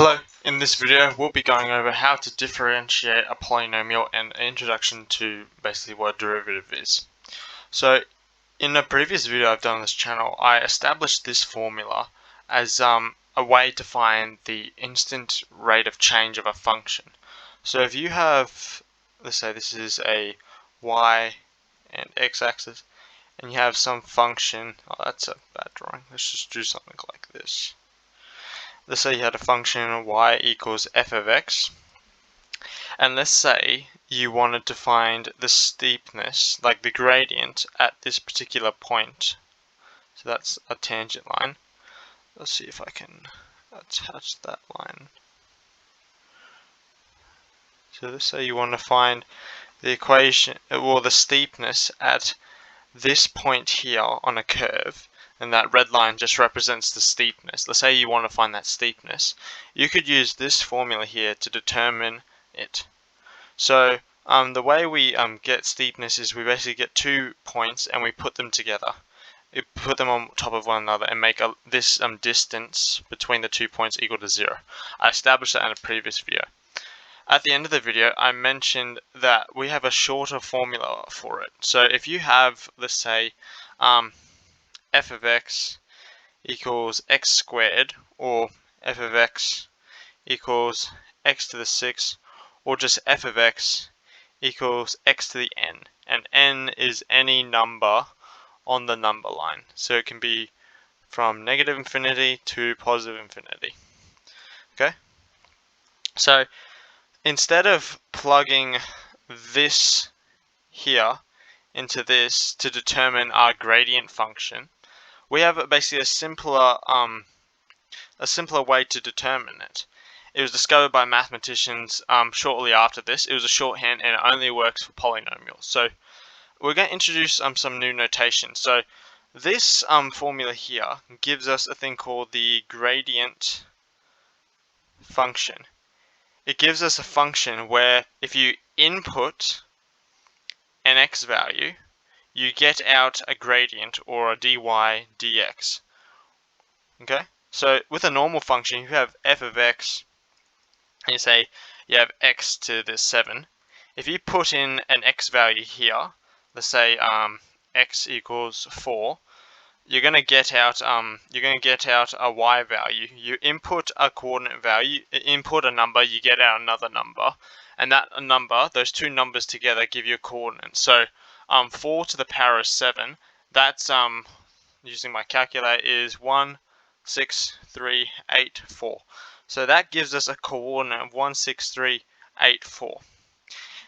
Hello, in this video we'll be going over how to differentiate a polynomial and an introduction to basically what a derivative is. So in a previous video I've done on this channel, I established this formula as a way to find the instant rate of change of a function. So if you have, let's say this is a y and x-axis, and you have some function, oh that's a bad drawing, let's just do something like this. Let's say you had a function y equals f of x, and let's say you wanted to find the steepness, like the gradient, at this particular point. So that's a tangent line. Let's see if I can attach that line. So let's say you want to find the equation, or the steepness at this point here on a curve, and that red line just represents the steepness. Let's say you want to find that steepness. You could use this formula here to determine it. So the way we get steepness is we basically get 2 points and we put them together. We put them on top of one another and make this distance between the 2 points equal to 0. I established that in a previous video. At the end of the video, I mentioned that we have a shorter formula for it. So if you have, let's say, f of x equals x squared, or f of x equals x to the 6, or just f of x equals x to the n, and n is any number on the number line. So it can be from negative infinity to positive infinity. Okay? So instead of plugging this here into this to determine our gradient function, we have basically a simpler way to determine it. It was discovered by mathematicians shortly after this. It was a shorthand and it only works for polynomials. So we're going to introduce some new notation. So this formula here gives us a thing called the gradient function. It gives us a function where if you input an x value, you get out a gradient, or a dy dx. Okay? So with a normal function, you have f of x, and you say you have x to the 7. If you put in an x value here, let's say x equals 4, you're going to get out a y value. You input a coordinate value, input a number, you get out another number, and that number, those two numbers together, give you a coordinate. So 4 to the power of 7, that's using my calculator, is 16384. So that gives us a coordinate of 16384.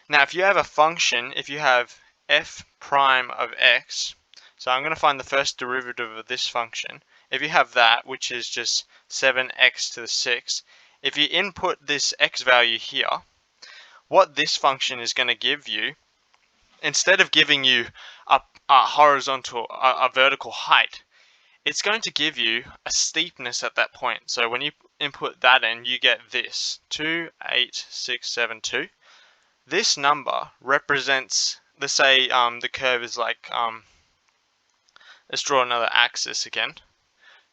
Now if you have a function, if you have f prime of x, so I'm going to find the first derivative of this function. If you have that, which is just 7x to the 6, if you input this x value here, what this function is going to give you, instead of giving you a horizontal, a vertical height, it's going to give you a steepness at that point. So when you input that in, you get this 28672. This number represents, let's say the curve is like, let's draw another axis again.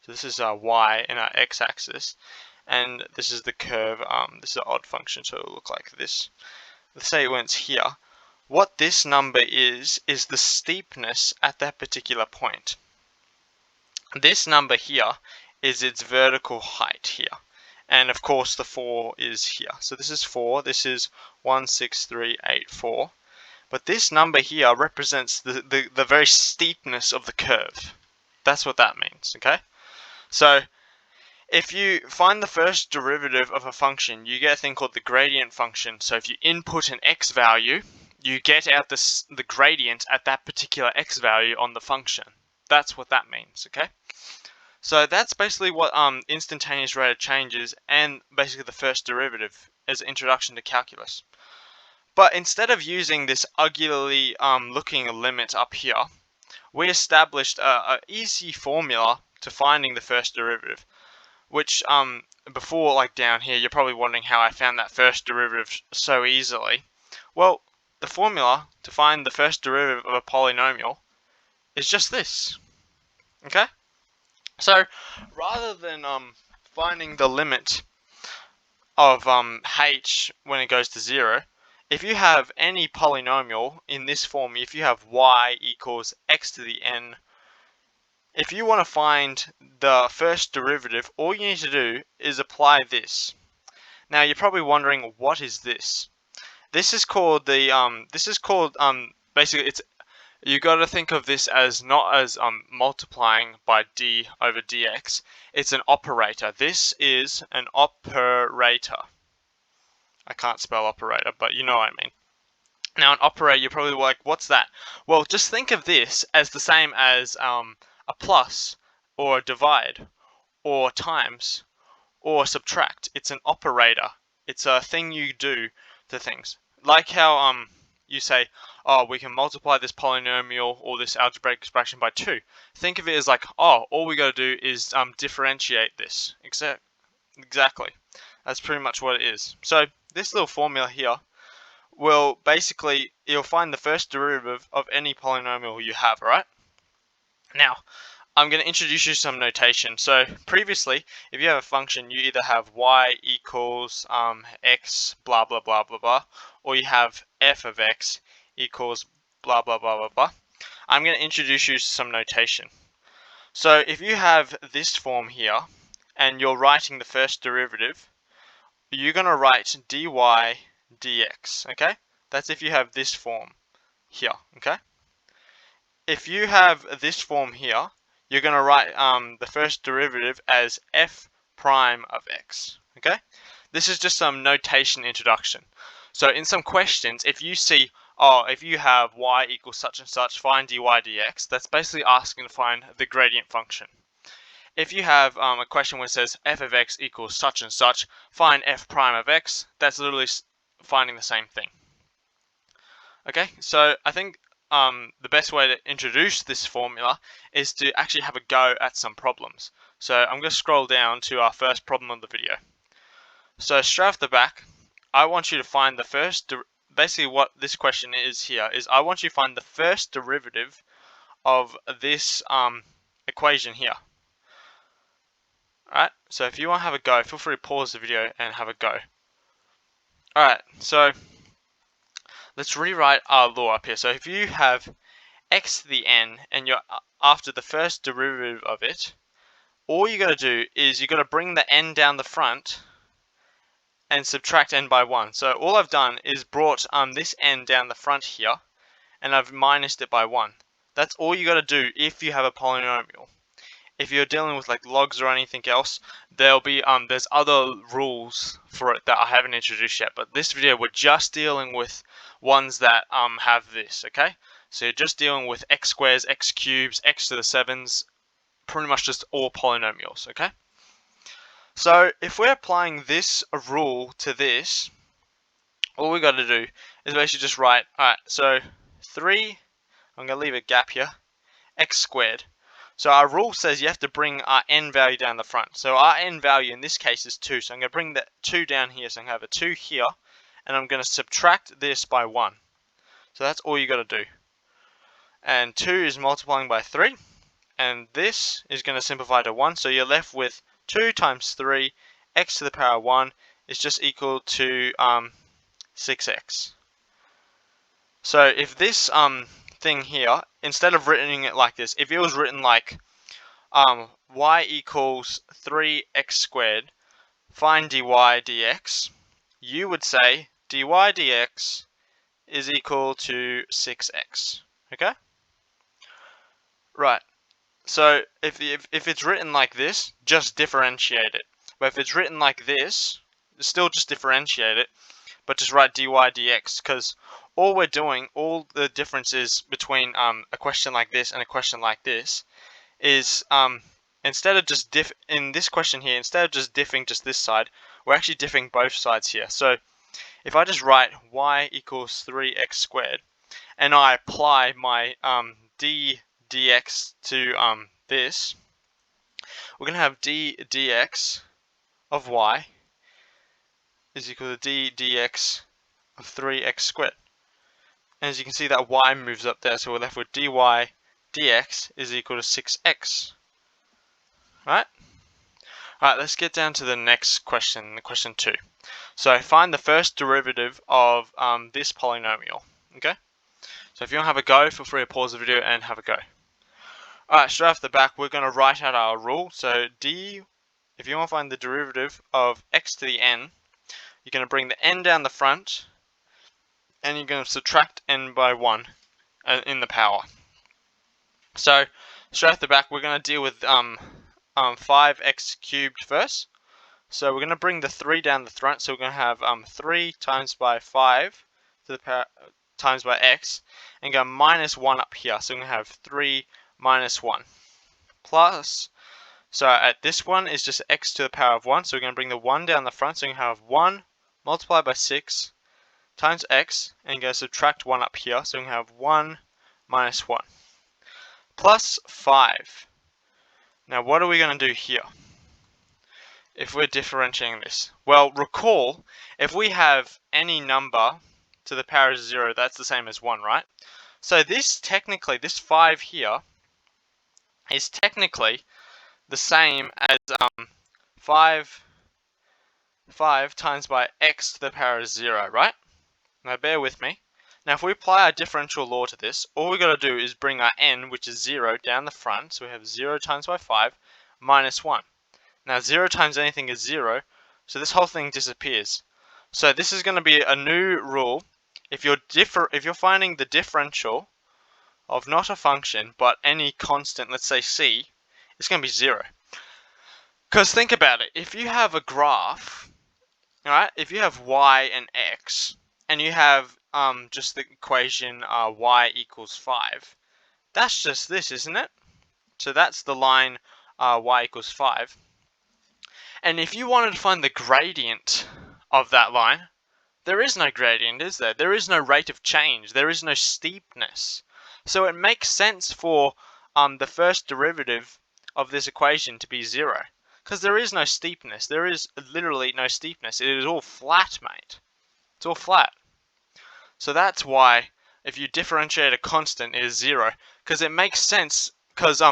So this is our y and our x-axis, and this is the curve. This is an odd function, so it'll look like this. Let's say it went here. What this number is the steepness at that particular point. This number here is its vertical height here, and of course the 4 is here. So this is 4. This is 16384. But this number here represents the very steepness of the curve. That's what that means, okay? So if you find the first derivative of a function, you get a thing called the gradient function. So if you input an x value, you get out the gradient at that particular x value on the function. That's what that means, okay? So that's basically what instantaneous rate of change is, and basically the first derivative as an introduction to calculus. But instead of using this ugly looking limit up here, we established an easy formula to finding the first derivative, which before, like down here, you're probably wondering how I found that first derivative so easily. Well, the formula to find the first derivative of a polynomial is just this. Okay? So rather than finding the limit of h when it goes to 0, if you have any polynomial in this form, if you have y equals x to the n, if you want to find the first derivative, all you need to do is apply this. Now you're probably wondering, what is this? This is called basically, it's, you got to think of this as not as multiplying by d over dx. It's an operator. This is an operator. I can't spell operator, but you know what I mean. Now, an operator, you're probably like, what's that? Well, just think of this as the same as a plus, or a divide, or times, or subtract. It's an operator. It's a thing you do to things. Like how you say, oh, we can multiply this polynomial or this algebraic expression by 2. Think of it as like, oh, all we got to do is differentiate this. Exactly. That's pretty much what it is. So this little formula here will basically, you'll find the first derivative of any polynomial you have, alright? Now, I'm going to introduce you some notation. So previously, if you have a function, you either have y equals x blah blah blah blah blah, or you have f of x equals blah blah blah blah blah. I'm going to introduce you to some notation. So if you have this form here, and you're writing the first derivative, you're going to write dy dx, okay? That's if you have this form here, okay? If you have this form here, you're going to write the first derivative as f prime of x, okay? This is just some notation introduction. So in some questions, if you see, oh, if you have y equals such and such, find dy dx, that's basically asking to find the gradient function. If you have a question where it says f of x equals such and such, find f prime of x, that's literally finding the same thing. Okay, so I think the best way to introduce this formula is to actually have a go at some problems. So I'm going to scroll down to our first problem of the video. So straight off the back, I want you to find the first, basically what this question is here, is I want you to find the first derivative of this equation here. Alright, so if you want to have a go, feel free to pause the video and have a go. Alright, so let's rewrite our law up here. So if you have x to the n and you're after the first derivative of it, all you got to do is you got to bring the n down the front and subtract n by 1. So all I've done is brought this n down the front here, and I've minused it by 1. That's all you got to do if you have a polynomial. If you're dealing with like logs or anything else, there'll be there's other rules for it that I haven't introduced yet. But this video, we're just dealing with ones that have this. Okay, so you're just dealing with x squares, x cubes, x to the 7s, pretty much just all polynomials. Okay. So if we're applying this rule to this, all we got to do is basically just write, alright, so 3, I'm going to leave a gap here, x squared. So our rule says you have to bring our n value down the front. So our n value in this case is 2. So I'm going to bring that 2 down here. So I'm going to have a 2 here, and I'm going to subtract this by 1. So that's all you got to do. And 2 is multiplying by 3, and this is going to simplify to 1. So you're left with 2 times 3, x to the power 1 is just equal to 6x. So if this thing here, instead of writing it like this, if it was written like y equals 3x squared, find dy dx, you would say dy dx is equal to 6x. Okay? Right. So if it's written like this, just differentiate it. But if it's written like this, still just differentiate it, but just write dy dx, because all we're doing, all the differences between a question like this and a question like this is instead of just in this question here, instead of just diffing just this side, we're actually diffing both sides here. So if I just write y equals 3x squared, and I apply my d dx to this, we're going to have d dx of y is equal to d dx of 3x squared. And as you can see, that y moves up there, so we're left with dy dx is equal to 6x. Right? Alright, let's get down to the next question, question 2. So find the first derivative of this polynomial. Okay. So if you want to have a go, feel free to pause the video and have a go. Alright, straight off the back, we're going to write out our rule. So if you want to find the derivative of x to the n, you're going to bring the n down the front, and you're going to subtract n by 1 in the power. So straight off the back, we're going to deal with 5x cubed first. So we're going to bring the 3 down the front. So we're going to have 3 times by 5 to the power times by x, and go minus 1 up here. So we're going to have 3 minus 1 plus. So at this one is just x to the power of 1. So we're going to bring the 1 down the front. So we're going to have 1 multiplied by 6 times x, and go subtract 1 up here. So we're going to have 1 minus 1 plus 5. Now what are we going to do here if we're differentiating this? Well, recall, if we have any number to the power of 0, that's the same as 1, right? So this 5 here is technically the same as 5 times by x to the power of 0, right? Now bear with me. Now if we apply our differential law to this, all we got to do is bring our n, which is 0, down the front. So we have 0 times by 5 minus 1. Now 0 times anything is 0, so this whole thing disappears. So this is going to be a new rule. If you're finding the differential of not a function but any constant, let's say c, it's going to be 0. Because think about it, if you have a graph, alright, if you have y and x, and you have just the equation y equals 5, that's just this, isn't it? So that's the line y equals 5. And if you wanted to find the gradient of that line, there is no gradient, is there? There is no rate of change. There is no steepness. So it makes sense for the first derivative of this equation to be 0. Because there is no steepness. There is literally no steepness. It is all flat, mate. It's all flat. So that's why if you differentiate a constant, it is 0. Because it makes sense, because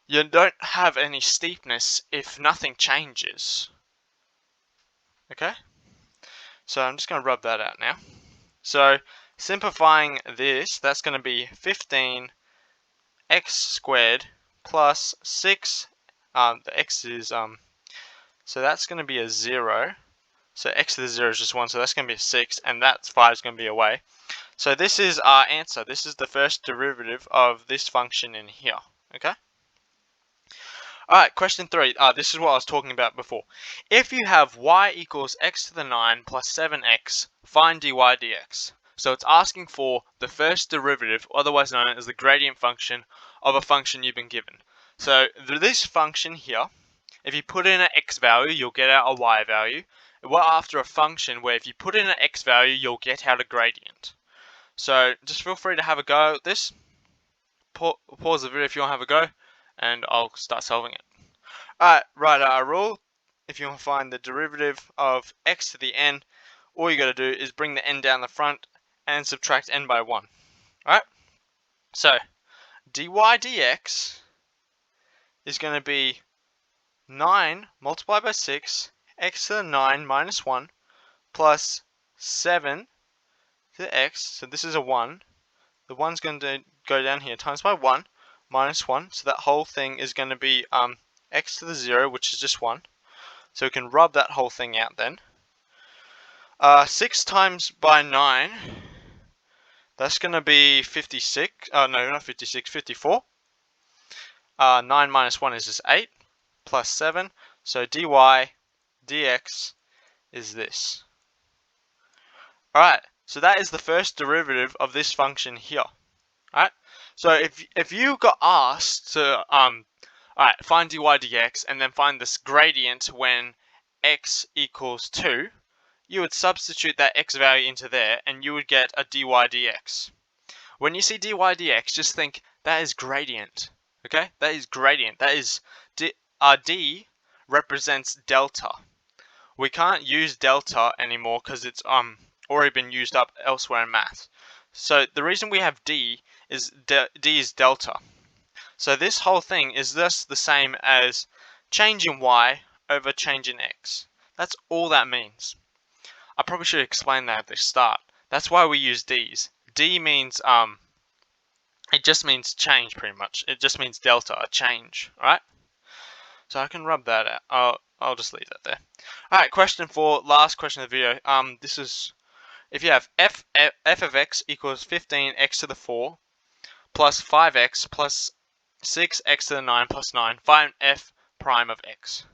you don't have any steepness if nothing changes. Okay? So I'm just going to rub that out now. So simplifying this, that's going to be 15 x squared plus 6. The x is so that's going to be a 0. So x to the 0 is just 1, so that's going to be a 6, and that 5 is going to be away. So this is our answer. This is the first derivative of this function in here. Okay? Alright, question 3. This is what I was talking about before. If you have y equals x to the 9 plus 7x, find dy dx. So it's asking for the first derivative, otherwise known as the gradient function, of a function you've been given. So this function here, if you put in an x value, you'll get out a y value. We're after a function where if you put in an x value, you'll get out a gradient. So just feel free to have a go at this. Pause the video if you want to have a go, and I'll start solving it. Alright, write our rule. If you want to find the derivative of x to the n, all you got to do is bring the n down the front and subtract n by 1. Alright? So, dy dx is going to be 9 multiplied by 6, x to the 9 minus 1, plus 7 to the x, so this is a 1. The 1's going to go down here, times by 1, minus 1, so that whole thing is going to be x to the 0, which is just 1. So we can rub that whole thing out then. 6 times by 9, that's going to be 56. No, not 56, 54. 9 minus 1 is just 8, plus 7. So dy dx is this. Alright, so that is the first derivative of this function here. Alright, so if you got asked to alright, find dy dx and then find this gradient when x equals 2, you would substitute that x value into there and you would get a dy dx. When you see dy dx, just think that is gradient. Okay, that is gradient. That is d represents delta. We can't use delta anymore because it's already been used up elsewhere in math. So the reason we have d is delta. So this whole thing is just the same as change in y over change in x. That's all that means. I probably should explain that at the start. That's why we use d's. D means it just means change pretty much. It just means delta, a change, alright? So I can rub that out. I'll just leave that there. Alright, question 4, last question of the video. This is if you have f of x equals 15x to the 4 plus 5x plus 6x to the 9 plus 9, find f prime of x.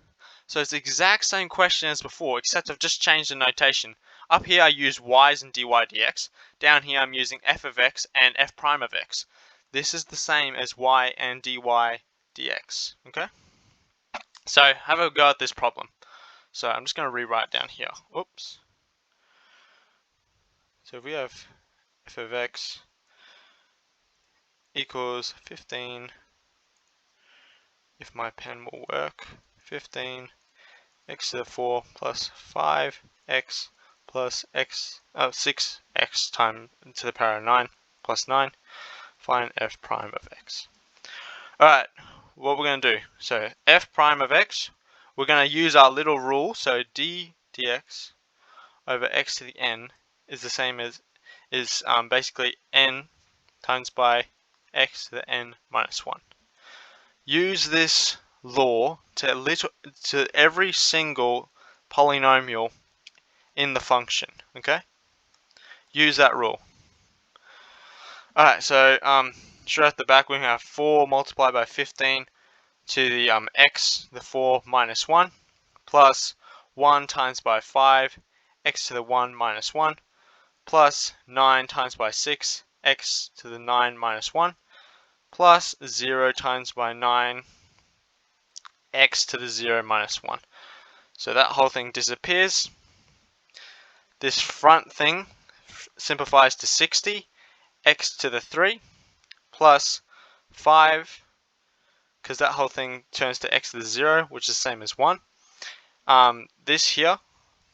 So it's the exact same question as before, except I've just changed the notation. Up here I use y's and dy dx. Down here I'm using f of x and f prime of x. This is the same as y and dy dx, okay? So have a go at this problem. So I'm just going to rewrite down here. Oops. So if we have f of x equals 15, if my pen will work, 15 x to the 4 plus 5x plus 6x times to the power of 9 plus 9, find f prime of x. Alright, what we're going to do, so f prime of x, we're going to use our little rule, so d dx over x to the n is the same as, basically n times by x to the n minus 1. Use this law to every single polynomial in the function, okay? Use that rule. Alright, so straight at the back we're going to have 4 multiplied by 15 to the x, the 4 minus 1, plus 1 times by 5, x to the 1 minus 1, plus 9 times by 6, x to the 9 minus 1, plus 0 times by 9, x to the 0 minus 1. So that whole thing disappears. This front thing simplifies to 60, x to the 3, plus 5, because that whole thing turns to x to the 0, which is the same as 1. This here,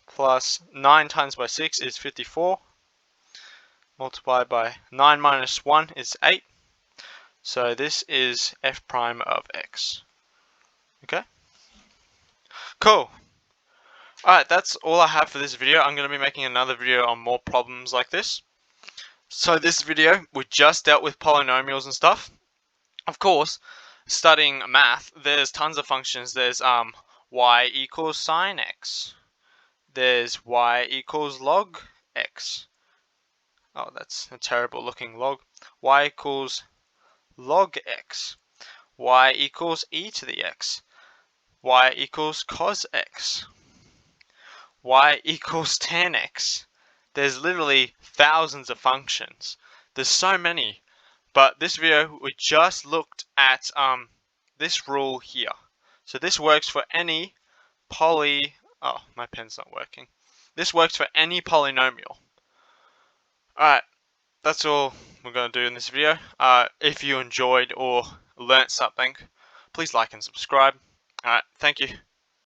plus 9 times by 6 is 54, multiplied by 9 minus 1 is 8. So this is f prime of x. Okay? Cool. Alright, that's all I have for this video. I'm going to be making another video on more problems like this. So this video, we just dealt with polynomials and stuff. Of course, studying math, there's tons of functions. There's y equals sine x. There's y equals log x. Oh, that's a terrible looking log. Y equals log x. Y equals e to the x. Y equals cos x. Y equals tan x. There's literally thousands of functions. There's so many. But this video, we just looked at this rule here. So this works for any oh, my pen's not working. This works for any polynomial. Alright, that's all we're going to do in this video. If you enjoyed or learnt something, please like and subscribe. Alright, thank you.